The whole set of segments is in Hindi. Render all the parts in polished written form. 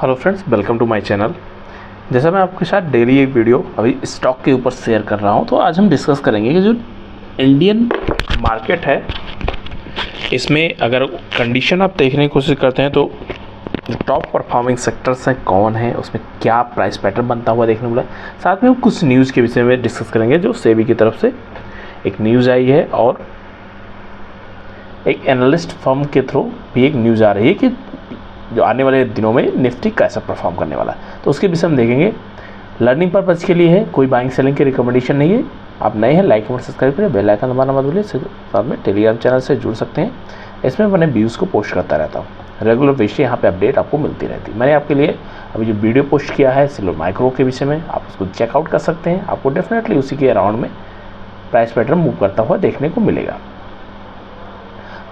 Hello friends, welcome to my channel. जैसा मैं आपके साथ डेली एक वीडियो अभी स्टॉक के ऊपर शेयर कर रहा हूं, तो आज हम डिस्कस करेंगे कि जो इंडियन मार्केट है इसमें अगर कंडीशन आप देखने की कोशिश करते हैं तो टॉप परफॉर्मिंग सेक्टर्स हैं कौन है, उसमें क्या प्राइस पैटर्न बनता हुआ देखने को मिला। साथ में हम कुछ न्यूज़ के विषय में डिस्कस करेंगे जो सेबी की तरफ से एक न्यूज़ आई है और एक एनालिस्ट फर्म के थ्रू भी एक न्यूज़ आ रही है कि जो आने वाले दिनों में निफ्टी कैसा परफॉर्म करने वाला है, तो उसके विषय में देखेंगे। लर्निंग पर्पज़ के लिए है, कोई बाइंग सेलिंग की रिकमेंडेशन नहीं है। आप नए हैं, लाइक कमेंट सब्सक्राइब करें, बेल आइकन दबाना मत भूलिए। साथ में टेलीग्राम चैनल से जुड़ सकते हैं, इसमें मैंने व्यूज़ को पोस्ट करता रहता हूँ। रेगुलर बेसिस यहाँ पे अपडेट आपको मिलती रहती है। मैंने आपके लिए अभी जो वीडियो पोस्ट किया है सिल्वर माइक्रो के विषय में, आप उसको चेकआउट कर सकते हैं। आपको डेफिनेटली उसी के अराउंड में प्राइस पैटर्न मूव करता हुआ देखने को मिलेगा।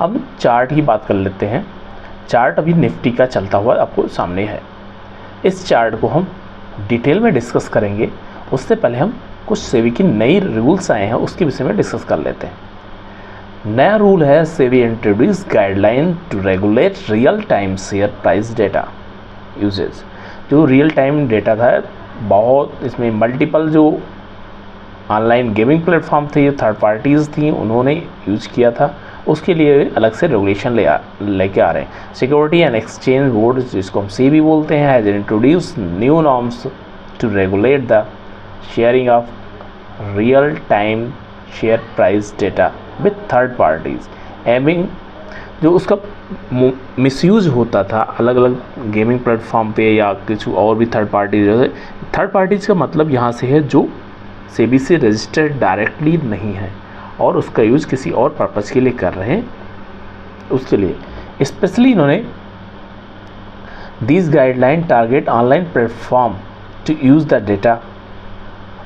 अब चार्ट की बात कर लेते हैं। चार्ट अभी निफ्टी का चलता हुआ आपको सामने है। इस चार्ट को हम डिटेल में डिस्कस करेंगे। उससे पहले हम कुछ सेबी की नई रूल्स आए हैं उसके विषय में डिस्कस कर लेते हैं। नया रूल है, SEBI introduce guideline to regulate real time share price data usage. जो रियल टाइम डेटा था, बहुत इसमें मल्टीपल जो ऑनलाइन गेमिंग प्लेटफॉर्म थे, थर्ड पार्टीज़ थी, उन्होंने यूज़ किया था। उसके लिए अलग से रेगुलेशन लेके आ रहे हैं। सिक्योरिटी एंड एक्सचेंज बोर्ड, जिसको हम सेबी बोलते हैं, has introduce new norms to regulate the sharing of real time share price data with third parties. Aiming जो उसका मिसयूज़ होता था अलग अलग गेमिंग प्लेटफॉर्म पे या कुछ और भी थर्ड पार्टीज़ का मतलब यहाँ से है जो सेबी से रजिस्टर्ड डायरेक्टली नहीं है और उसका यूज़ किसी और पर्पज़ के लिए कर रहे हैं। उसके लिए स्पेशली इन्होंने this guideline target online platform to use the data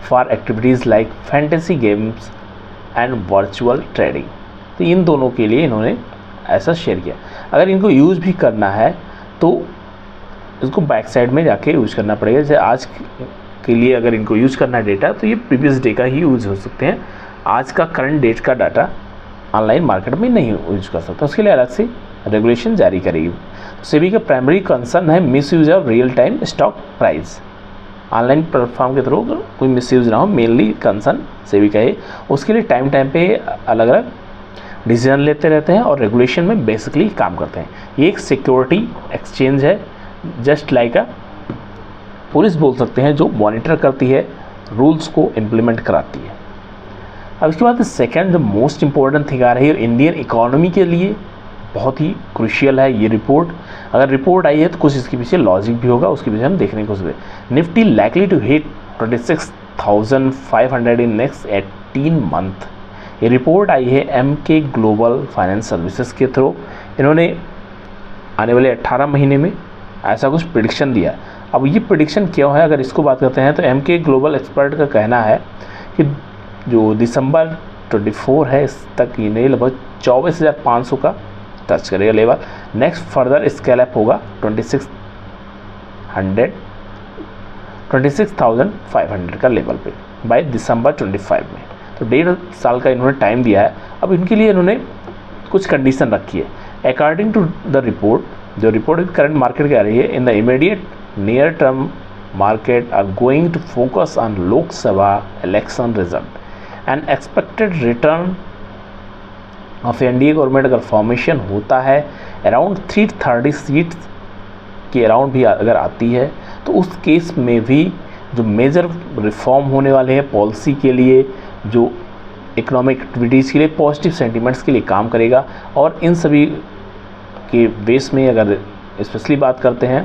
for activities like fantasy games and virtual trading. तो इन दोनों के लिए इन्होंने ऐसा शेयर किया। अगर इनको यूज़ भी करना है तो इसको बैक साइड में जाके यूज़ करना पड़ेगा। जैसे आज के लिए अगर इनको यूज़ करना है डेटा, तो ये प्रीवियस डे का ही यूज़ हो सकते हैं। आज का करंट डेट का डाटा ऑनलाइन मार्केट में नहीं यूज कर सकता, उसके लिए अलग से रेगुलेशन जारी करेगी। सेबी का प्राइमरी कंसर्न है miss use of real time stock price. Online platform के थ्रू कोई मिस यूज ना हो, मेनली कंसर्न सेबी का है। उसके लिए टाइम पे अलग अलग डिसीजन लेते रहते हैं और रेगुलेशन में बेसिकली काम करते हैं। ये एक सिक्योरिटी एक्सचेंज है, जस्ट लाइक अ पुलिस बोल सकते हैं, जो मॉनिटर करती है, रूल्स को इम्प्लीमेंट कराती है। अब इसके बाद सेकेंड जो मोस्ट इम्पॉर्टेंट थिंग आ रही है, इंडियन इकोनॉमी के लिए बहुत ही क्रूशियल है ये रिपोर्ट। अगर रिपोर्ट आई है तो कुछ इसके पीछे लॉजिक भी होगा, उसके पीछे हम देखने की कोशिश करें। Nifty likely to hit 26,500 in next 18 month. ये रिपोर्ट आई है एमके ग्लोबल फाइनेंस सर्विसेज के थ्रू। इन्होंने आने वाले 18 महीने में ऐसा कुछ प्रिडिक्शन दिया। अब ये प्रिडिक्शन क्या है, अगर इसको बात करते हैं तो एमके ग्लोबल एक्सपर्ट का कहना है कि जो दिसंबर 24 है इस तक ये नहीं लगभग 24,500 का टच करेगा level. Next further scale up होगा 26,500 का लेवल पे बाय दिसंबर 25 में। तो 1.5 साल का इन्होंने टाइम दिया है। अब इनके लिए इन्होंने कुछ कंडीशन रखी है। अकॉर्डिंग टू द रिपोर्ट, जो रिपोर्ट करंट मार्केट की आ रही है, in the immediate near term market are going to focus on Lok Sabha election result and expected return of NDA government अगर फॉर्मेशन होता है अराउंड 330 सीट्स के अराउंड भी अगर आती है, तो उस केस में भी जो मेजर रिफॉर्म होने वाले हैं पॉलिसी के लिए, जो इकोनॉमिक एक्टिविटीज़ के लिए, पॉजिटिव सेंटिमेंट्स के लिए काम करेगा। और इन सभी के बेस में अगर स्पेशली बात करते हैं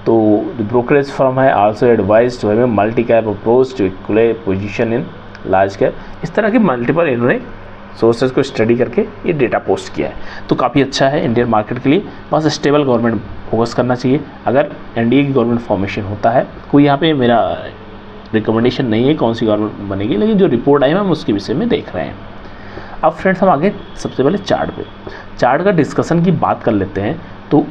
तो जो ब्रोकरेज फर्म है also advise to have multi cap approach to equal position in large cap. इस तरह के मल्टीपल इन्होंने सोर्सेज को स्टडी करके ये डेटा पोस्ट किया है। तो काफ़ी अच्छा है इंडियन मार्केट के लिए। बस स्टेबल गवर्नमेंट फोकस करना चाहिए। अगर एनडीए की गवर्नमेंट फॉर्मेशन होता है, कोई यहाँ पे मेरा रिकमेंडेशन नहीं है कौन सी गवर्नमेंट बनेगी, लेकिन जो रिपोर्ट आई है हम उसके विषय में देख रहे हैं। अब फ्रेंड्स हम आगे सबसे पहले चार्ट का डिस्कशन की बात कर लेते हैं। तो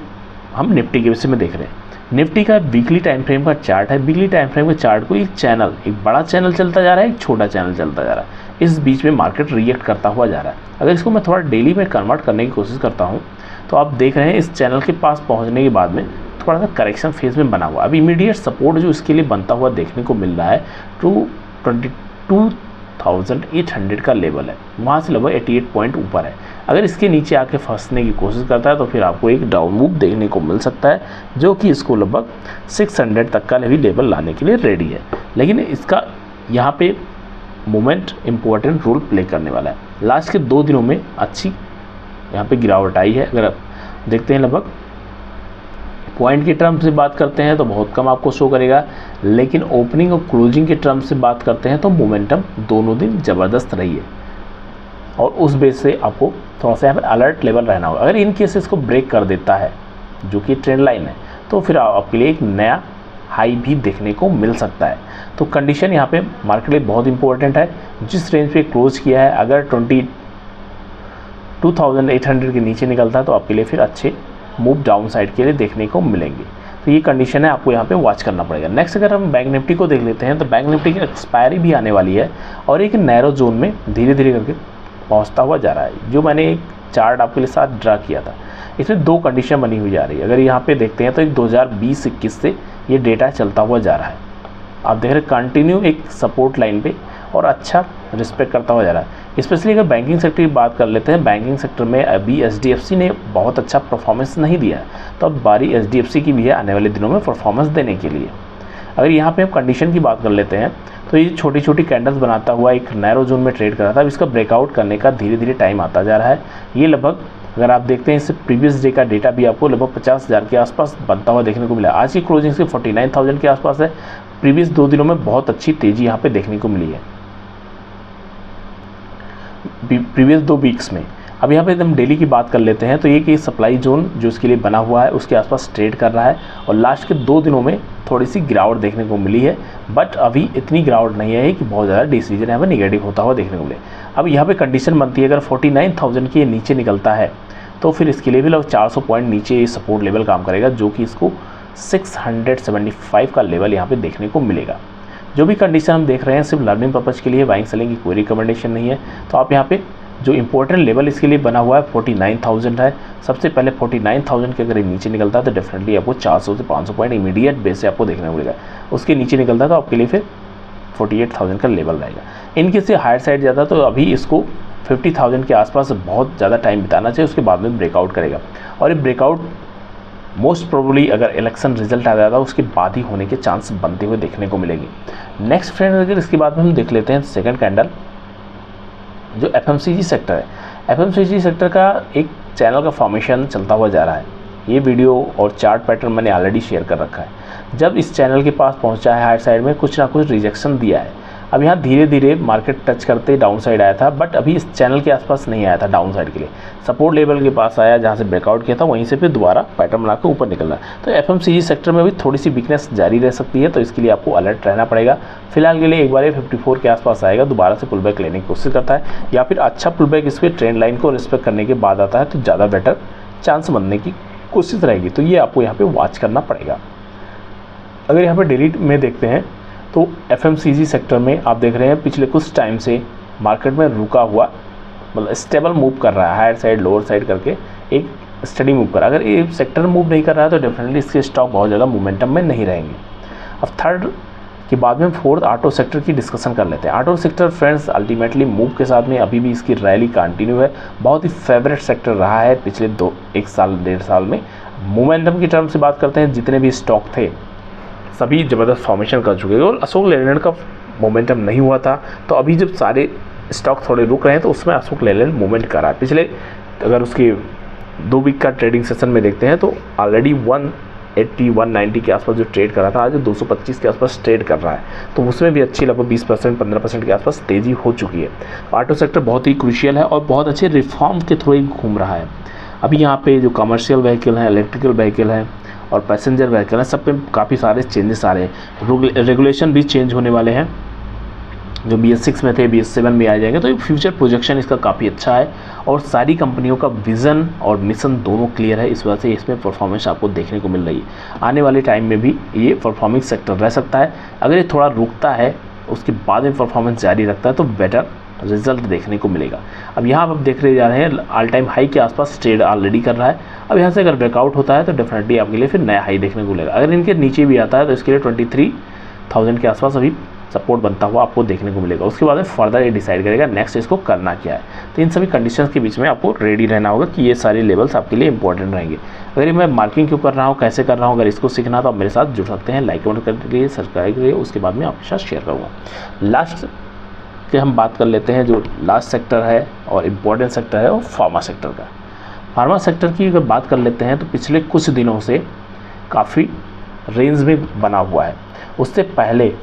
हम निफ्टी के विषय में देख रहे हैं। निफ्टी का वीकली टाइम फ्रेम का चार्ट है। वीकली टाइम फ्रेम के चार्ट को एक बड़ा चैनल चलता जा रहा है, एक छोटा चैनल चलता जा रहा है। इस बीच में मार्केट रिएक्ट करता हुआ जा रहा है। अगर इसको मैं थोड़ा डेली में कन्वर्ट करने की कोशिश करता हूँ तो आप देख रहे हैं इस चैनल के पास पहुँचने के बाद में थोड़ा सा करेक्शन फेज में बना हुआ है। अब इमीडिएट सपोर्ट जो इसके लिए बनता हुआ देखने को मिल रहा है 22,800 का लेवल है, वहाँ से लगभग 88 पॉइंट ऊपर है। अगर इसके नीचे आके फंसने की कोशिश करता है तो फिर आपको एक डाउन मूव देखने को मिल सकता है, जो कि इसको लगभग 600 तक का भी लेवल लाने के लिए रेडी है। लेकिन इसका यहाँ पे मोमेंट इम्पोर्टेंट रोल प्ले करने वाला है। लास्ट के 2 दिनों में अच्छी यहाँ पे गिरावट आई है। अगर आप देखते हैं लगभग पॉइंट के टर्म से बात करते हैं तो बहुत कम आपको शो करेगा, लेकिन ओपनिंग और क्लोजिंग के टर्म से बात करते हैं तो मोमेंटम दोनों दिन ज़बरदस्त रही है, और उस बेस से आपको थोड़ा सा यहाँ पर अलर्ट लेवल रहना होगा। अगर इन केस इसको ब्रेक कर देता है, जो कि ट्रेंड लाइन है, तो फिर आपके लिए एक नया हाई भी देखने को मिल सकता है। तो कंडीशन यहाँ पे मार्केट लिए बहुत इंपॉर्टेंट है। जिस रेंज पे क्लोज किया है, अगर 22,800 के नीचे निकलता है तो आपके लिए फिर अच्छे मूव डाउन साइड के लिए देखने को मिलेंगे। तो ये कंडीशन है, आपको यहाँ पे वॉच करना पड़ेगा। नेक्स्ट अगर हम बैंक निफ्टी को देख लेते हैं तो बैंक निफ्टी की एक्सपायरी भी आने वाली है और एक नैरो जोन में धीरे धीरे करके पहुँचता हुआ जा रहा है। जो मैंने एक चार्ट आपके लिए साथ ड्रा किया था, इसमें 2 कंडीशन बनी हुई जा रही है। अगर यहाँ पे देखते हैं तो एक 2020-21 से ये डेटा चलता हुआ जा रहा है। आप देख रहे हैं कंटिन्यू एक सपोर्ट लाइन पे और अच्छा रिस्पेक्ट करता हुआ जा रहा है। स्पेशली अगर बैंकिंग सेक्टर की बात कर लेते हैं, बैंकिंग सेक्टर में अभी HDFC ने बहुत अच्छा परफॉर्मेंस नहीं दिया है, तो अब बारी HDFC की भी है आने वाले दिनों में परफॉर्मेंस देने के लिए। अगर यहाँ पे हम कंडीशन की बात कर लेते हैं तो ये छोटी छोटी कैंडल्स बनाता हुआ एक नैरो जोन में ट्रेड कर रहा था। अब इसका ब्रेकआउट करने का धीरे धीरे टाइम आता जा रहा है। ये लगभग अगर आप देखते हैं इससे प्रीवियस डे का डेटा भी आपको लगभग 50,000 के आसपास बनता हुआ देखने को मिला। आज की क्लोजिंग से 49,000 के आसपास है। प्रीवियस 2 दिनों में बहुत अच्छी तेज़ी यहाँ पे देखने को मिली है, प्रीवियस 2 वीक्स में। अब यहाँ पे हम डेली की बात कर लेते हैं तो ये कि सप्लाई जोन जो इसके लिए बना हुआ है उसके आसपास ट्रेड कर रहा है, और लास्ट के 2 दिनों में थोड़ी सी गिरावट देखने को मिली है, बट अभी इतनी गिरावट नहीं है कि बहुत ज़्यादा डिसीजन यहाँ पे निगेटिव होता हुआ देखने को मिले। अब यहाँ पे कंडीशन बनती है, अगर 49,000 के नीचे निकलता है तो फिर इसके लिए भी लगभग 400 पॉइंट नीचे सपोर्ट लेवल काम करेगा, जो कि इसको 675 का लेवल यहाँ पे देखने को मिलेगा। जो भी कंडीशन हम देख रहे हैं सिर्फ लर्निंग पर्पज़ के लिए, बाइंग सेलिंग की कोई रिकमेंडेशन नहीं है। तो आप यहाँ पे जो इंपॉर्टेंट लेवल इसके लिए बना हुआ है 49,000 है। सबसे पहले 49,000 के अगर नीचे निकलता है तो डेफिनेटली आपको 400 से 500 पॉइंट इमीडिएट बेस से आपको देखने को मिलेगा। उसके नीचे निकलता है तो आपके लिए फिर 48,000 का लेवल रहेगा। इनके से हायर साइड ज़्यादा तो अभी इसको 50,000 के आसपास बहुत ज़्यादा टाइम बिताना चाहिए, उसके बाद में ब्रेकआउट करेगा। और ये ब्रेकआउट मोस्ट प्रोबेबली अगर इलेक्शन रिजल्ट आ जाता है उसके बाद ही होने के चांस बनते हुए देखने को मिलेंगे। नेक्स्ट फ्रेंड अगर इसके बाद में हम देख लेते हैं सेकंड कैंडल, जो FMCG सेक्टर है। FMCG सेक्टर का एक चैनल का फॉर्मेशन चलता हुआ जा रहा है। ये वीडियो और चार्ट पैटर्न मैंने ऑलरेडी शेयर कर रखा है। जब इस चैनल के पास पहुंचा है हायर साइड में कुछ ना कुछ रिजेक्शन दिया है। अब यहाँ धीरे धीरे मार्केट टच करते डाउन साइड आया था, बट अभी इस चैनल के आसपास नहीं आया था डाउन साइड के लिए। सपोर्ट लेवल के पास आया, जहाँ से ब्रेकआउट किया था वहीं से फिर दोबारा पैटर्न बना कर ऊपर निकलना। तो FMCG सेक्टर में भी थोड़ी सी वीकनेस जारी रह सकती है, तो इसके लिए आपको अलर्ट रहना पड़ेगा। फिलहाल के लिए एक बार ये 54 के आसपास आएगा, दोबारा से पुल बैक लेने की कोशिश करता है, या फिर अच्छा पुल बैक इस पर ट्रेंड लाइन को रिस्पेक्ट करने के बाद आता है तो ज़्यादा बेटर चांस बनने की कोशिश रहेगी। तो ये आपको यहाँ पर वॉच करना पड़ेगा। अगर यहाँ पर डेली में देखते हैं तो FMCG सेक्टर में आप देख रहे हैं पिछले कुछ टाइम से मार्केट में रुका हुआ, मतलब स्टेबल मूव कर रहा है, हायर साइड लोअर साइड करके एक स्टडी मूव कर रहा है। अगर ये सेक्टर मूव नहीं कर रहा है तो डेफिनेटली इसके स्टॉक बहुत ज़्यादा मोमेंटम में नहीं रहेंगे। अब थर्ड के बाद में फोर्थ ऑटो सेक्टर की डिस्कशन कर लेते हैं। Auto sector friends ultimately move के साथ में अभी भी इसकी रैली कंटिन्यू है, बहुत ही फेवरेट सेक्टर रहा है पिछले 1 साल 1.5 साल में। मोमेंटम की टर्म से बात करते हैं, जितने भी स्टॉक थे सभी ज़बरदस्त फॉर्मेशन कर चुके हैं, और अशोक लेलैंड का मोमेंटम नहीं हुआ था। तो अभी जब सारे स्टॉक थोड़े रुक रहे हैं तो उसमें अशोक लेलैंड मूवमेंट कर रहा है। पिछले अगर उसके 2 वीक का ट्रेडिंग सेशन में देखते हैं तो ऑलरेडी 180-190 के आसपास जो ट्रेड कर रहा था, आज 225 के आसपास ट्रेड कर रहा है। तो उसमें भी अच्छी लगभग 20%-15% के आसपास तेज़ी हो चुकी है। ऑटो सेक्टर बहुत ही क्रूशियल है और बहुत अच्छे रिफॉर्म के थ्रू ही घूम रहा है। अभी यहाँ पे जो कमर्शियल व्हीकल हैं, इलेक्ट्रिकल व्हीकल हैं और पैसेंजर व्हीकल हैं, सब पे काफ़ी सारे चेंजेस आ रहे हैं। रेगुलेशन भी चेंज होने वाले हैं, जो BS6 में थे BS7 में आ जाएंगे। तो फ्यूचर प्रोजेक्शन इसका काफ़ी अच्छा है और सारी कंपनियों का विज़न और मिशन दोनों क्लियर है। इस वजह से इसमें परफॉर्मेंस आपको देखने को मिल रही है। आने वाले टाइम में भी ये परफॉर्मिंग सेक्टर रह सकता है। अगर ये थोड़ा रुकता है उसके बाद में परफॉर्मेंस जारी रखता है तो बेटर रिजल्ट देखने को मिलेगा। अब यहाँ आप देख रहे जा रहे हैं ऑल टाइम हाई के आसपास ट्रेड ऑलरेडी कर रहा है। अब यहाँ से अगर ब्रेकआउट होता है तो डेफिनेटली आपके लिए फिर नया हाई देखने को मिलेगा। अगर इनके नीचे भी आता है तो इसके लिए 23,000 के आसपास अभी सपोर्ट बनता हुआ आपको देखने को मिलेगा। उसके बाद में फर्दर ये डिसाइड करेगा नेक्स्ट इसको करना क्या है। तो इन सभी कंडीशंस के बीच में आपको रेडी रहना होगा कि ये सारे लेवल्स आपके लिए इंपॉर्टेंट रहेंगे। अगर ये मैं मार्किंग क्यों कर रहा हूँ, कैसे कर रहा हूँ, अगर इसको सीखना तो आप मेरे साथ जुड़ सकते हैं। लाइक कमेंट करिए, सब्सक्राइब करिए, उसके बाद में आपके साथ शेयर करूँगा। लास्ट के हम बात कर लेते हैं, जो लास्ट सेक्टर है और इम्पोर्टेंट सेक्टर है वो फार्मा सेक्टर का। फार्मा सेक्टर की अगर बात कर लेते हैं तो पिछले कुछ दिनों से काफ़ी रेंज में बना हुआ है। उससे पहले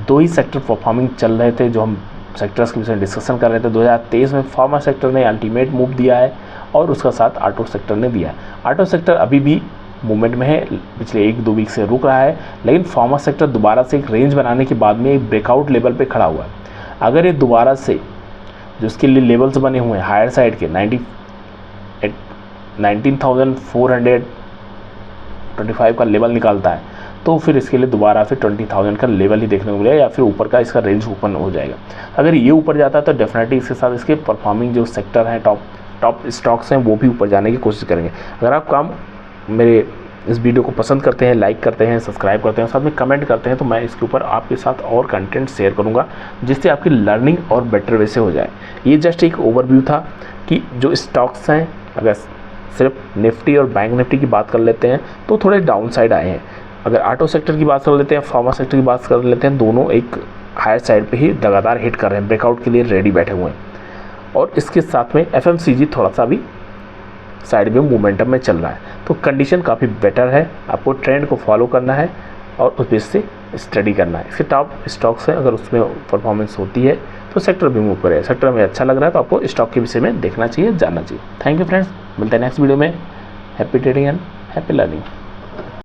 2 ही सेक्टर परफॉर्मिंग चल रहे थे, जो हम सेक्टर्स के विषय में डिस्कशन कर रहे थे। 2023 में फार्मा सेक्टर ने अल्टीमेट मूव दिया है और उसका साथ ऑटो सेक्टर ने दिया है। ऑटो सेक्टर अभी भी मूवमेंट में है, पिछले 1-2 वीक से रुक रहा है, लेकिन फार्मा सेक्टर दोबारा से एक रेंज बनाने के बाद में एक ब्रेकआउट लेवल पे खड़ा हुआ है। अगर ये दोबारा से जो इसके लिए लेवल्स बने हुए हैं हायर साइड के 19,425 का लेवल निकालता है तो फिर इसके लिए दोबारा फिर 20,000 का लेवल ही देखने को मिलेगा या फिर ऊपर का इसका रेंज ओपन हो जाएगा। अगर ये ऊपर जाता है तो डेफिनेटली इसके साथ इसके परफॉर्मिंग जो सेक्टर हैं, टॉप स्टॉक्स हैं, वो भी ऊपर जाने की कोशिश करेंगे। अगर आप मेरे इस वीडियो को पसंद करते हैं, लाइक करते हैं, सब्सक्राइब करते हैं, साथ में कमेंट करते हैं, तो मैं इसके ऊपर आपके साथ और कंटेंट शेयर करूंगा जिससे आपकी लर्निंग और बेटर वे से हो जाए। ये जस्ट एक ओवरव्यू था कि जो स्टॉक्स हैं, अगर सिर्फ निफ्टी और बैंक निफ्टी की बात कर लेते हैं तो थोड़े डाउन साइड आए हैं। अगर ऑटो सेक्टर की बात कर लेते हैं, फार्मा सेक्टर की बात कर लेते हैं, दोनों एक हायर साइड पे ही लगातार हिट कर रहे हैं, ब्रेकआउट के लिए रेडी बैठे हुए हैं। और इसके साथ में FMCG थोड़ा सा भी साइड में मोमेंटम में चल रहा है। तो कंडीशन काफ़ी बेटर है, आपको ट्रेंड को फॉलो करना है और उस बेस से स्टडी करना है। इसके टॉप स्टॉक्स हैं, अगर उसमें परफॉर्मेंस होती है तो सेक्टर भी मूव करे। सेक्टर में अच्छा लग रहा है तो आपको स्टॉक के विषय में देखना चाहिए, जानना चाहिए। थैंक यू फ्रेंड्स, मिलते हैं नेक्स्ट वीडियो में। Happy trading and happy learning.